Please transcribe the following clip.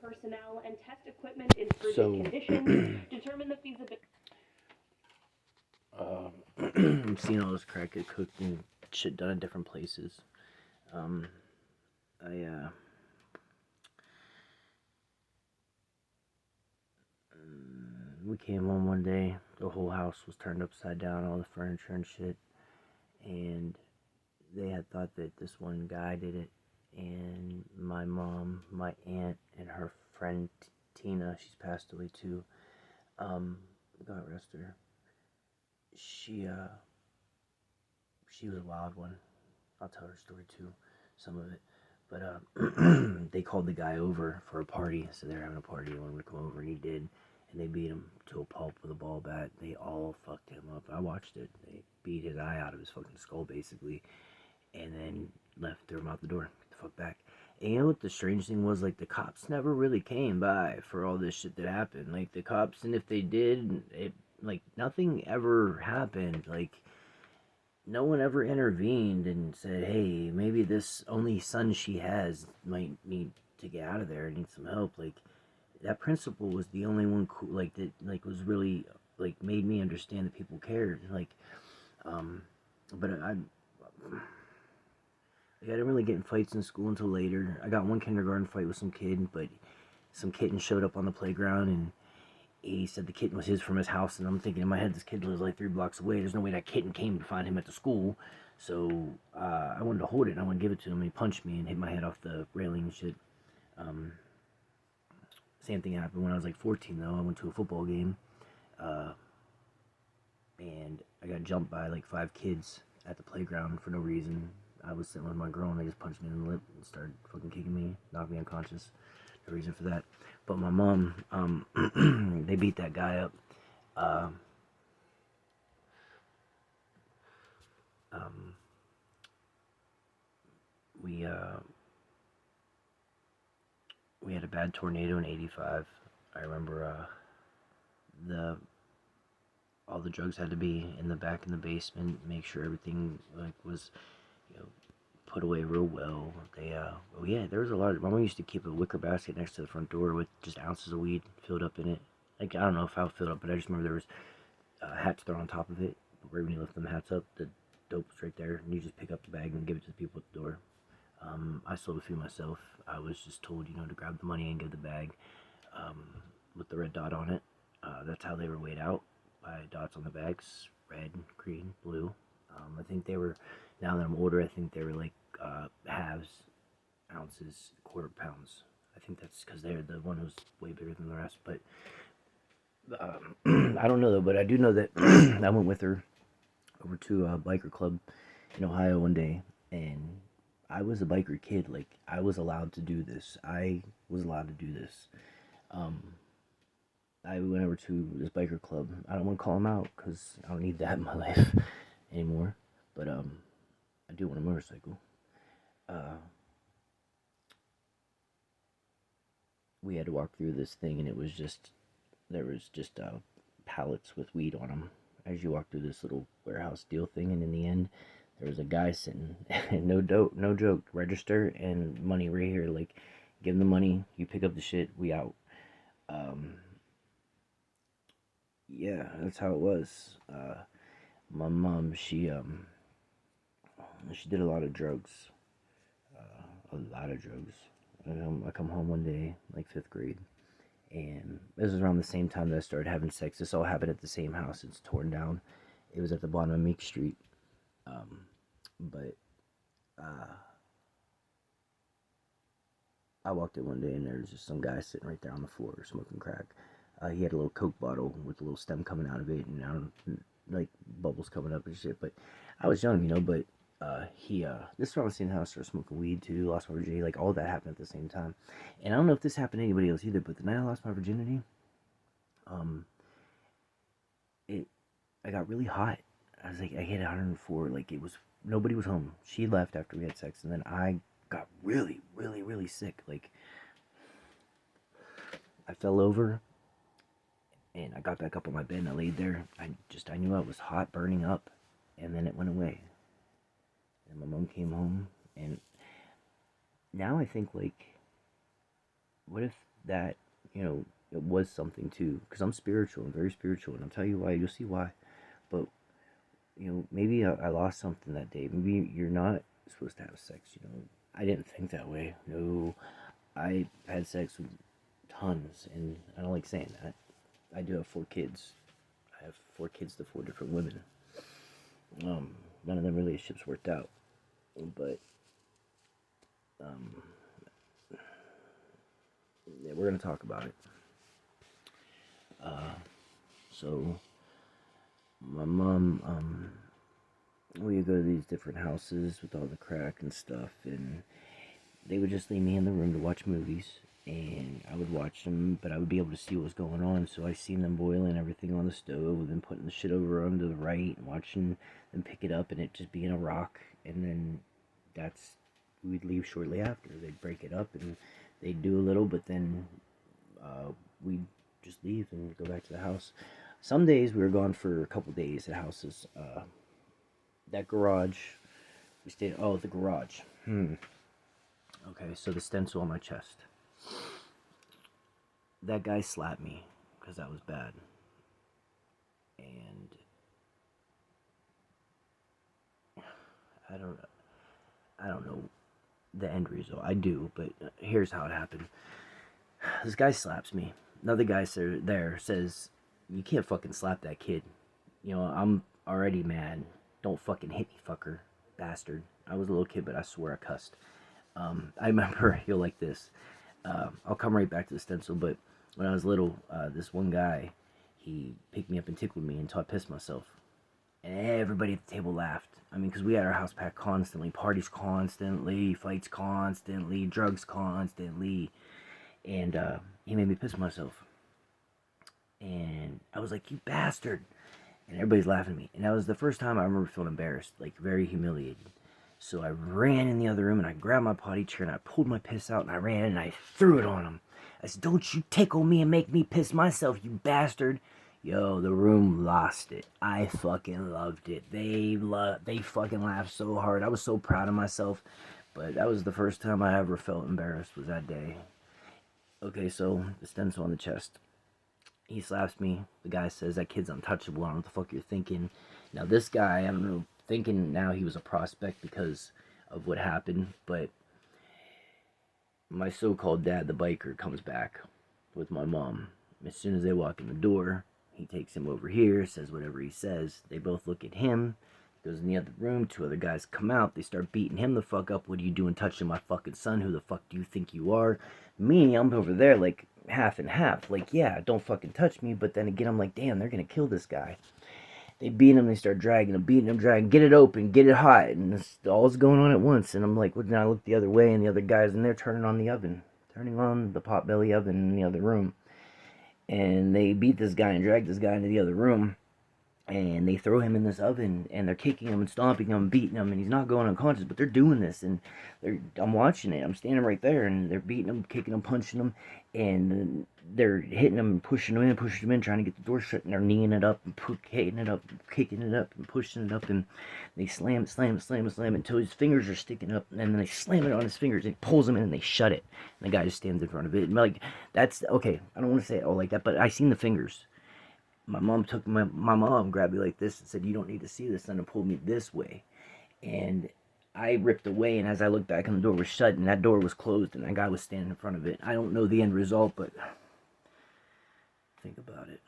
personnel and test equipment in frigid conditions, determine the feasibility. I'm seeing all this crack get cooked and shit done in different places. Um, I we came home one day. The whole house was turned upside down, all the furniture and shit, and they had thought that this one guy did it. And my mom, my aunt, and her friend Tina, she's passed away too. God rest her. She she was a wild one. I'll tell her story too, some of it. But they called the guy over for a party, so they're having a party. They wanted him to come over, and he did. And they beat him to a pulp with a ball bat. They all fucked him up. I watched it. They beat his eye out of his fucking skull, basically, and then left, threw him out the door. Get the fuck back. And you know what the strange thing was? Like, the cops never really came by for all this shit that happened. Like, the cops, and if they did, it, like, nothing ever happened. Like, no one ever intervened and said, hey, maybe this only son she has might need to get out of there, need some help. Like, that principal was the only one like that, like, was really, like, made me understand that people cared. Like, but I didn't really get in fights in school until later. I got one kindergarten fight with some kid, but some kitten showed up on the playground, and he said the kitten was his from his house, and I'm thinking in my head, this kid lives like 3 blocks away. There's no way that kitten came to find him at the school. So I wanted to hold it, and I wanted to give it to him, and he punched me and hit my head off the railing and shit. Um, Same thing happened when I was like 14, though. I went to a football game, and I got jumped by like 5 kids at the playground for no reason. I was sitting with my girl, and they just punched me in the lip and started fucking kicking me, knocked me unconscious. No reason for that. But my mom, they beat that guy up. Um, um, we we had a bad tornado in '85. I remember the all the drugs had to be in the back in the basement. Make sure everything like was, you know, put away real well. They oh yeah, there was a lot of. My mom used to keep a wicker basket next to the front door with just ounces of weed filled up in it. Like, I don't know if I filled up, but I just remember there was hats thrown on top of it. But right when you lift them hats up, the dope was right there, and you just pick up the bag and give it to the people at the door. I sold a few myself. I was just told, to grab the money and give the bag um, with the red dot on it. That's how they were weighed out, by dots on the bags, red, green, blue. I think they were, now that I'm older, I think they were like halves, ounces, quarter pounds. I think that's because they're the one who's way bigger than the rest. But I don't know though, but I do know that I went with her over to a biker club in Ohio one day, and I was a biker kid. Like, I was allowed to do this. I was allowed to do this. Um, I went over to this biker club. I don't want to call them out because I don't need that in my life anymore. But I do want a motorcycle. Uh, we had to walk through this thing, and it was just there was just pallets with weed on them as you walk through this little warehouse deal thing, and in the end, there was a guy sitting, no joke, register and money right here. Like, give him the money, you pick up the shit, we out. Um, yeah, that's how it was. My mom, she did a lot of drugs, a lot of drugs. I come home one day, like 5th grade, and this was around the same time that I started having sex. This all happened at the same house. It's torn down. It was at the bottom of Meek Street. But uh, I walked in one day, and there was just some guy sitting right there on the floor smoking crack. He had a little Coke bottle with a little stem coming out of it, and I don't, like, bubbles coming up and shit. But I was young, but this was around the same house. I started smoking weed too. Lost my virginity. Like, all that happened at the same time. And I don't know if this happened to anybody else either. But the night I lost my virginity, um, it I got really hot. I was like, I hit 104. Like, it was, nobody was home. She left after we had sex, and then I got really, really, really sick. Like, I fell over, and I got back up on my bed, and I laid there. I knew I was hot, burning up, and then it went away. And my mom came home, and now I think, like, what if that, you know, it was something too, because I'm spiritual, I'm very spiritual, and I'll tell you why, you'll see why. But, you know, maybe I lost something that day. Maybe you're not supposed to have sex, you know. I didn't think that way. No, I had sex with tons, and I don't like saying that. I do have 4 kids. I have 4 kids to 4 different women. None of them relationships worked out, but yeah, we're gonna talk about it. So my mom, we would go to these different houses with all the crack and stuff, and they would just leave me in the room to watch movies, and I would watch them, but I would be able to see what was going on. So I seen them boiling everything on the stove, and then putting the shit over on to the right, and watching them pick it up, and it just being a rock. And then we'd leave shortly after. They'd break it up, and they'd do a little, but then we'd just leave and go back to the house. Some days we were gone for a couple days at houses. That garage, we stayed. Oh, the garage. Okay, so the stencil on my chest. That guy slapped me because that was bad. And I don't know the end result. I do, but here's how it happened. This guy slaps me. Another guy there says, "You can't fucking slap that kid. You know, I'm already mad. Don't fucking hit me, fucker. Bastard." I was a little kid, but I swear I cussed. I remember, you'll like this. I'll come right back to the stencil, but when I was little, this one guy, he picked me up and tickled me until I pissed myself. And everybody at the table laughed. I mean, because we had our house packed constantly. Parties constantly, fights constantly, drugs constantly. And he made me piss myself. And I was like, "You bastard." And everybody's laughing at me. And that was the first time I remember feeling embarrassed, like very humiliated. So I ran in the other room, and I grabbed my potty chair, and I pulled my piss out, and I ran, and I threw it on him. I said, "Don't you tickle me and make me piss myself, you bastard." Yo, the room lost it. I fucking loved it. They fucking laughed so hard. I was so proud of myself. But that was the first time I ever felt embarrassed, was that day. Okay, so the stencil on the chest. He slaps me. The guy says, "That kid's untouchable. I don't know what the fuck you're thinking." Now this guy, I don't know, thinking now he was a prospect because of what happened, but my so-called dad, the biker, comes back with my mom. As soon as they walk in the door, he takes him over here, says whatever he says. They both look at him. He goes in the other room. 2 other guys come out. They start beating him the fuck up. "What are you doing touching my fucking son? Who the fuck do you think you are?" Me, I'm over there like half and half. Like, yeah, don't fucking touch me. But then again, I'm like, damn, they're gonna kill this guy. They beat him, they start dragging him, beating him, dragging, get it open, get it hot, and it's all's going on at once. And I'm like, well, then I look the other way, and the other guy's in there turning on the oven, turning on the potbelly oven in the other room. And they beat this guy and drag this guy into the other room, and they throw him in this oven, and they're kicking him and stomping him and beating him, and he's not going unconscious, but they're doing this, and I'm watching it. I'm standing right there, and they're beating him, kicking him, punching him, and they're hitting him and pushing him in, trying to get the door shut, and they're kneeing it up and kicking it up and pushing it up, and they slam it until his fingers are sticking up, and then they slam it on his fingers, and it pulls him in, and they shut it, and the guy just stands in front of it, and like, that's, okay, I don't want to say it all like that, but I seen the fingers. My mom grabbed me like this and said, "You don't need to see this," and pulled me this way. And I ripped away, and as I looked back, and the door was shut, and that door was closed, and that guy was standing in front of it. I don't know the end result, but think about it.